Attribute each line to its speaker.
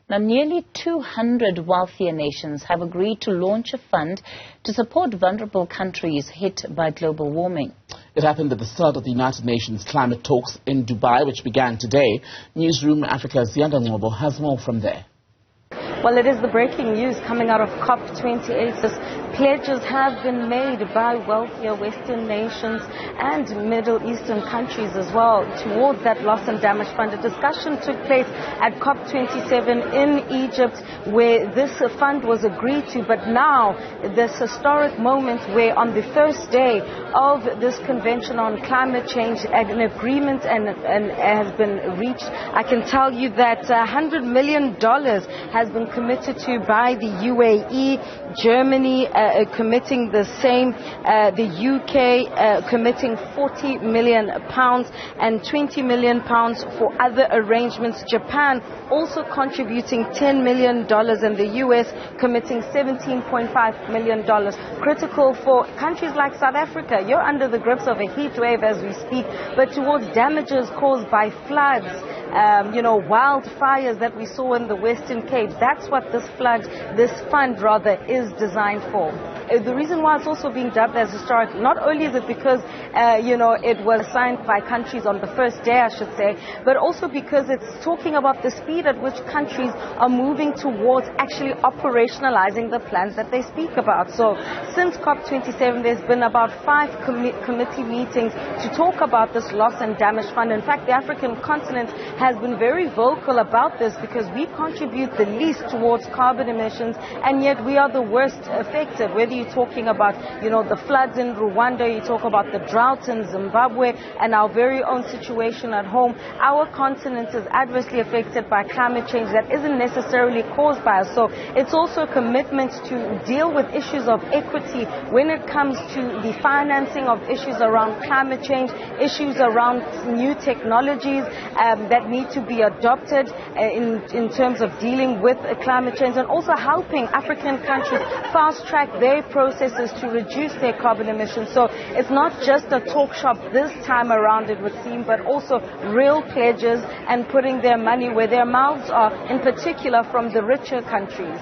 Speaker 1: Now, nearly 200 wealthier nations have agreed to launch a fund to support vulnerable countries hit by global warming.
Speaker 2: It happened at the start of the United Nations climate talks in Dubai, which began today. Newzroom Afrika's Ziyanda Ngcobo has more from there.
Speaker 3: Well, it is the breaking news coming out of COP28. Pledges have been made by wealthier Western nations and Middle Eastern countries as well towards that loss and damage fund. A discussion took place at COP27 in Egypt where this fund was agreed to, but now this historic moment where on the first day of this convention on climate change an agreement has been reached. I can tell you that $100 million has been committed to by the UAE, Germany committing the same, the UK committing £40 million and £20 million for other arrangements. Japan also contributing $10 million and the US committing $17.5 million. Critical for countries like South Africa. You're under the grips of a heat wave as we speak, but towards damages caused by floods, wildfires that we saw in the Western Cape. That's what this fund is designed for. The reason why it's also being dubbed as historic, not only is it because, it was signed by countries on the first day, I should say, but also because it's talking about the speed at which countries are moving towards actually operationalizing the plans that they speak about. So since COP27, there's been about 5 committee meetings to talk about this loss and damage fund. In fact, the African continent has been very vocal about this because we contribute the least towards carbon emissions, and yet we are the worst affected. Whether you're talking about, the floods in Rwanda, you talk about the drought in Zimbabwe, and our very own situation at home, our continent is adversely affected by climate change that isn't necessarily caused by us. So it's also a commitment to deal with issues of equity when it comes to the financing of issues around climate change, issues around new technologies that need to be adopted in terms of dealing with climate change, and also helping African countries fast-track their processes to reduce their carbon emissions. So it's not just a talk shop this time around, it would seem, but also real pledges and putting their money where their mouths are, in particular from the richer countries.